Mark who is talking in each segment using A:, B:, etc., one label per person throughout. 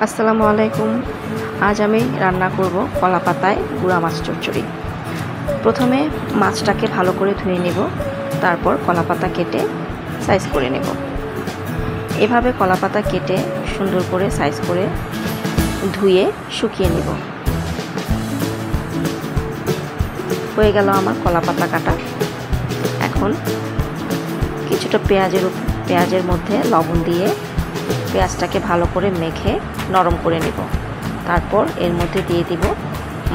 A: আসসালামু আলাইকুম। আজ আমি রান্না করব কলা পাতায় গুঁড়া মাছ চচ্চড়ি। প্রথমে মাছটাকে ভালো করে ধুয়ে নেব, তারপর কলা পাতা কেটে সাইজ করে নেব। এভাবে কলা পাতা কেটে সুন্দর করে সাইজ করে ধুয়ে শুকিয়ে নেব। হয়ে গেল আমার কলা পাতা কাটা। এখন কিছুটা পেঁয়াজের মধ্যে লবণ দিয়ে পেঁয়াজটাকে ভালো করে মেখে নরম করে নেব। তারপর এর মধ্যে দিয়ে দিব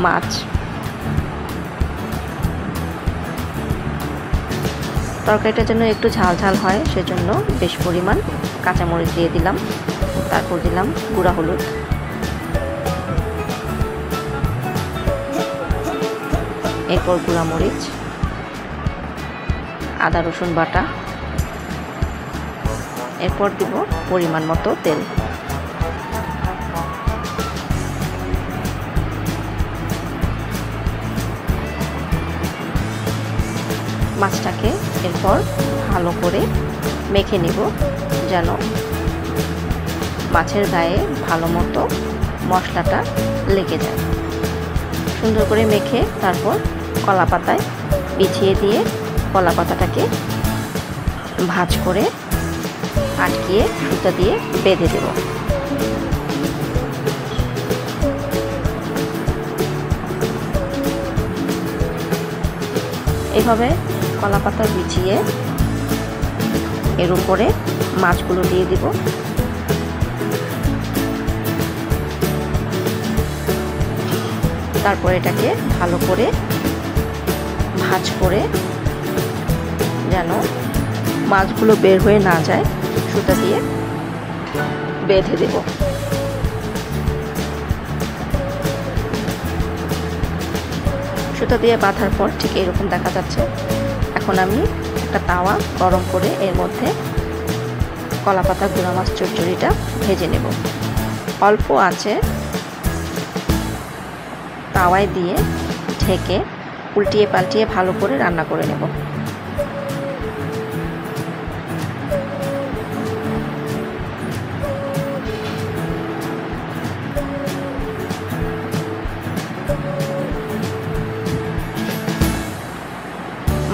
A: মাছ। তরকারিটার জন্য একটু ঝাল ঝাল হয়, সেজন্য বেশ পরিমাণ কাঁচামরিচ দিয়ে দিলাম। তারপর দিলাম গুঁড়া হলুদ, এরপর গুঁড়া মরিচ, আদা রসুন বাটা, এরপর দিব পরিমাণ মতো তেল। মাছটাকে এরপর ভালো করে মেখে নিব, যেন মাছের গায়ে ভালো মতো মশলাটা লেগে যায়। সুন্দর করে মেখে তারপর কলা পাতায় বিছিয়ে দিয়ে কলা পাতাটাকে ভাঁজ করে আটকিয়ে সুতা দিয়ে বেঁধে দেব। এভাবে কলা পাতা বিছিয়ে এর উপরে মাছগুলো দিয়ে দিব। তারপর এটাকে ভালো করে ভাঁজ করে যেন মাছগুলো বের হয়ে না যায় সুতা দিয়ে বেঁধে দেব। সুতা দিয়ে বাঁধার পর ঠিক এরকম দেখা যাচ্ছে। এখন আমি একটা তাওয়া গরম করে এর মধ্যে কলা পাতা গুঁড়া মাছ চচ্চড়িটা ভেজে নেব। অল্প আঁচে তাওয়ায় দিয়ে ঢেকে উল্টিয়ে পাল্টিয়ে ভালো করে রান্না করে নেব।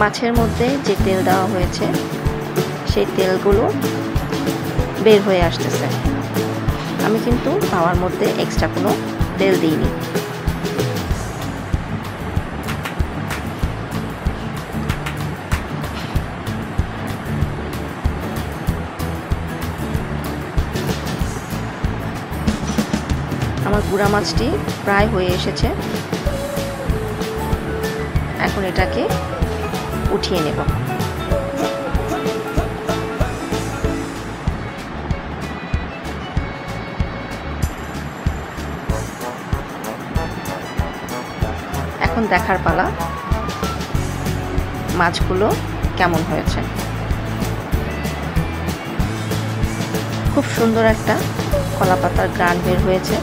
A: মাছের মধ্যে যে তেল দেওয়া হয়েছে সেই তেলগুলো বের হয়ে আসতেছে। আমি কিন্তু তাওয়ার মধ্যে এক্সট্রা কোনো তেল দিইনি। আমার গুঁড়া মাছটি প্রায় হয়ে এসেছে। এখন এটাকে উঠিয়ে নেব। এখন দেখার পালা মাছগুলো কেমন হয়েছে। খুব সুন্দর একটা কলা পাতার ঘ্রাণ বের হয়েছে।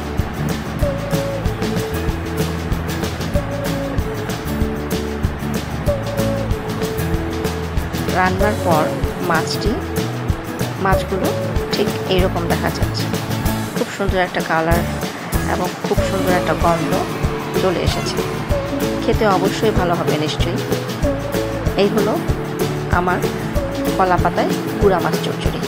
A: রান্নার পর মাছগুলো ঠিক এইরকম দেখা যাচ্ছে। খুব সুন্দর একটা কালার এবং খুব সুন্দর একটা গন্ধ চলে এসেছে। খেতে অবশ্যই ভালো হবে নিশ্চয়ই। এই হলো আমার কলা পাতায় গুঁড়া মাছ চচ্চড়ি।